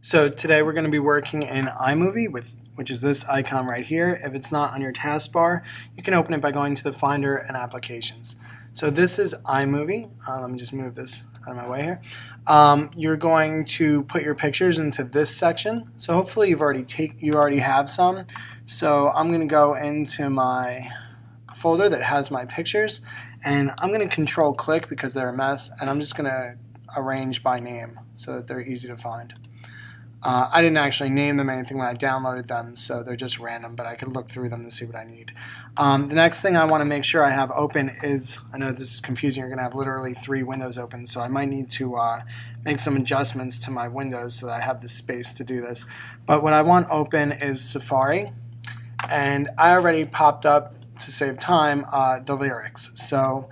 So today we're going to be working in iMovie, which is this icon right here. If it's not on your taskbar, you can open it by going to the Finder and Applications. So this is iMovie. Let me just move this out of my way here. You're going to put your pictures into this section. So hopefully you already have some. So I'm going to go into my folder that has my pictures, and I'm going to control click because they're a mess, and I'm just going to arrange by name so that they're easy to find. I didn't actually name them anything when I downloaded them, so they're just random, but I could look through them to see what I need. The next thing I want to make sure I have open is, I know this is confusing, you're going to have literally 3 windows open, so I might need to make some adjustments to my windows so that I have the space to do this. But what I want open is Safari, and I already popped up, to save time, the lyrics. So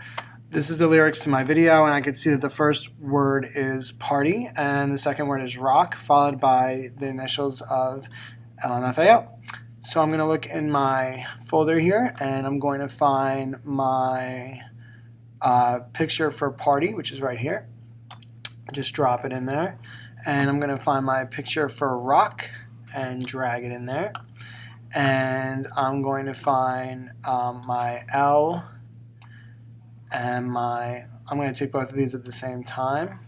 this is the lyrics to my video, and I can see that the first word is party and the second word is rock, followed by the initials of LMFAO. So I'm going to look in my folder here, and I'm going to find my picture for party, which is right here. Just drop it in there. And I'm going to find my picture for rock and drag it in there. And I'm going to find my L and I'm going to take both of these at the same time,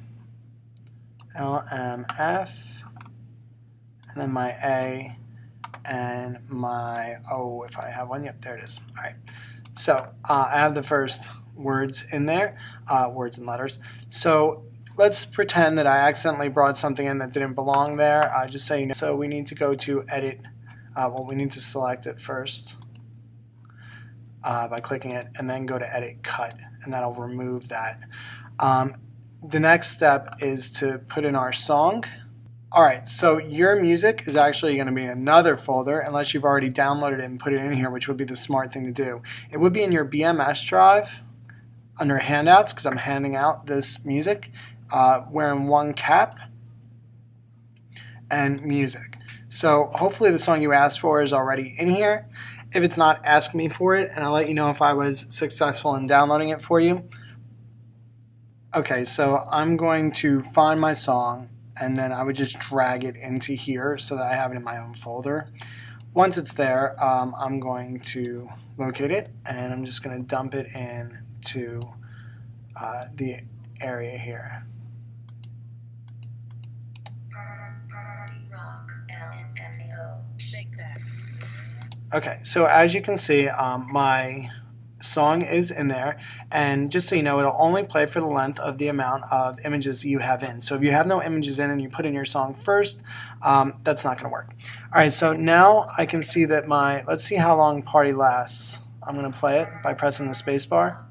LMF, and then my A and my O if I have one. Yep, there it is. All right. So I have the first words in there, words and letters. So let's pretend that I accidentally brought something in that didn't belong there, just so you know. So we need to go to Edit. Well, we need to select it first by clicking it, and then go to Edit Cut, and that'll remove that. The next step is to put in our song. Alright, so your music is actually going to be in another folder unless you've already downloaded it and put it in here, which would be the smart thing to do. It would be in your BMS drive under Handouts, because I'm handing out this music. We're in one cap and music. So hopefully the song you asked for is already in here. If it's not, ask me for it, and I'll let you know if I was successful in downloading it for you. Okay, so I'm going to find my song, and then I would just drag it into here so that I have it in my own folder. Once it's there, I'm going to locate it, and I'm just going to dump it into the area here. Okay, so as you can see, my song is in there, and just so you know, it'll only play for the length of the amount of images you have in. So if you have no images in and you put in your song first, that's not going to work. Alright, so now I can see that let's see how long party lasts. I'm going to play it by pressing the space bar.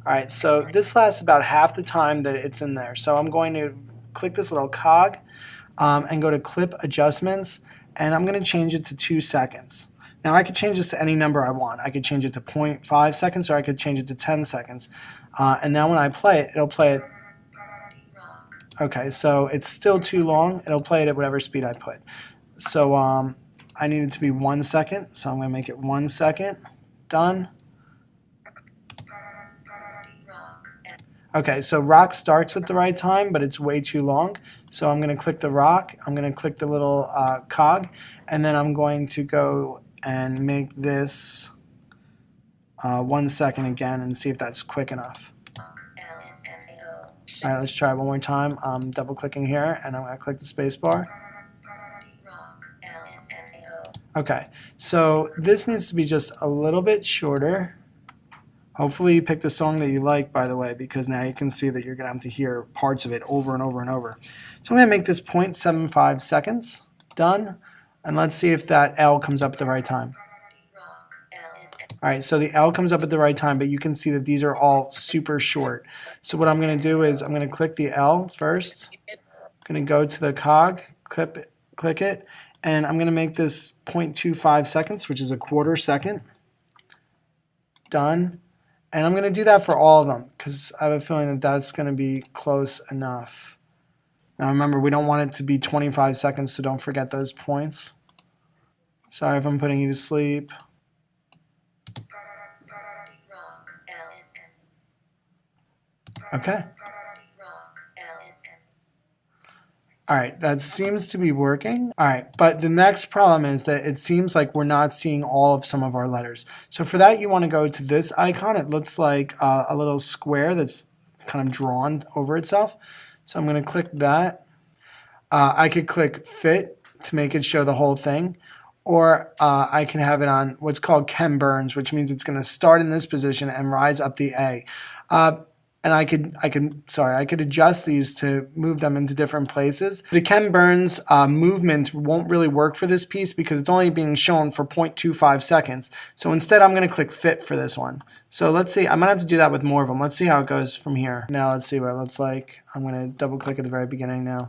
Alright, so this lasts about half the time that it's in there. So I'm going to click this little cog and go to Clip Adjustments, and I'm going to change it to 2 seconds. Now I could change this to any number I want. I could change it to 0.5 seconds, or I could change it to 10 seconds. And now when I play it, it'll play it. Okay, so it's still too long. It'll play it at whatever speed I put. So I need it to be 1 second, so I'm going to make it 1 second. Done. Okay, so rock starts at the right time, but it's way too long. So I'm going to click the rock, I'm going to click the little cog, and then I'm going to go and make this 1 second again and see if that's quick enough. Alright, let's try it one more time. I'm double clicking here, and I'm going to click the space bar. Okay, so this needs to be just a little bit shorter. Hopefully you picked a song that you like, by the way, because now you can see that you're going to have to hear parts of it over and over and over. So I'm going to make this 0.75 seconds. Done. And let's see if that L comes up at the right time. Alright, so the L comes up at the right time, but you can see that these are all super short. So what I'm going to do is I'm going to click the L first. I'm going to go to the cog, click it, and I'm going to make this 0.25 seconds, which is a quarter second. Done. And I'm going to do that for all of them because I have a feeling that that's going to be close enough. Now remember, we don't want it to be 25 seconds, so don't forget those points. Sorry if I'm putting you to sleep. Okay. All right, that seems to be working. All right, but the next problem is that it seems like we're not seeing all of some of our letters. So for that, you want to go to this icon. It looks like a little square that's kind of drawn over itself. So I'm going to click that. I could click Fit to make it show the whole thing, or I can have it on what's called Ken Burns, which means it's going to start in this position and rise up the A. And I could adjust these to move them into different places. The Ken Burns movement won't really work for this piece because it's only being shown for 0.25 seconds. So instead, I'm going to click Fit for this one. So let's see. I might have to do that with more of them. Let's see how it goes from here. Now let's see what it looks like. I'm going to double click at the very beginning now.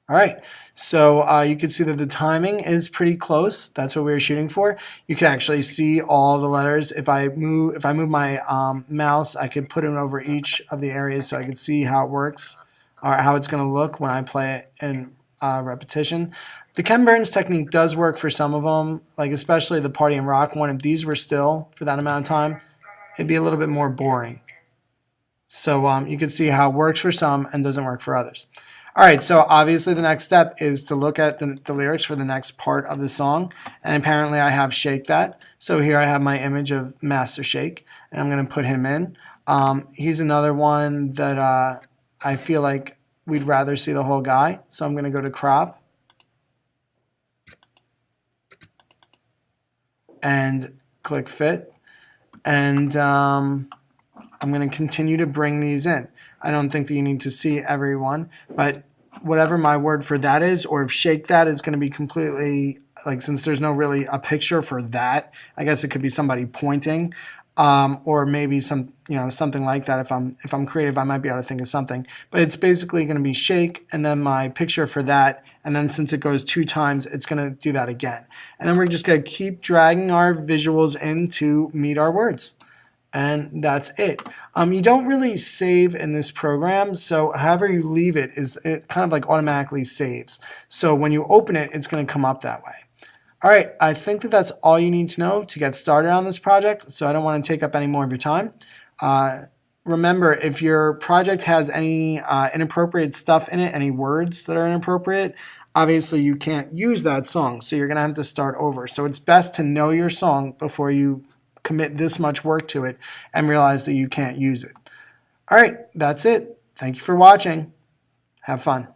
All right, so you can see that the timing is pretty close. That's what we were shooting for. You can actually see all the letters. If I move my mouse, I could put it over each of the areas so I could see how it works or how it's going to look when I play it in repetition. The Ken Burns technique does work for some of them, like especially the Party and Rock one. If these were still for that amount of time, it'd be a little bit more boring. So you can see how it works for some and doesn't work for others. All right, so obviously the next step is to look at the lyrics for the next part of the song, and apparently I have Shake That. So here I have my image of Master Shake, and I'm going to put him in. He's another one that I feel like we'd rather see the whole guy, so I'm going to go to Crop and click Fit, and I'm going to continue to bring these in. I don't think that you need to see everyone, but whatever my word for that is, or if Shake That is going to be completely, like, since there's no really a picture for that, I guess it could be somebody pointing, or maybe something like that. If I'm creative, I might be able to think of something. But it's basically going to be shake, and then my picture for that, and then since it goes 2 times, it's going to do that again. And then we're just going to keep dragging our visuals in to meet our words. And that's it. You don't really save in this program, so however you leave it, it kind of like automatically saves. So when you open it, it's going to come up that way. All right, I think that that's all you need to know to get started on this project, so I don't want to take up any more of your time. Remember, if your project has any inappropriate stuff in it, any words that are inappropriate, obviously you can't use that song, so you're going to have to start over. So it's best to know your song before you commit this much work to it and realize that you can't use it. All right, that's it. Thank you for watching. Have fun.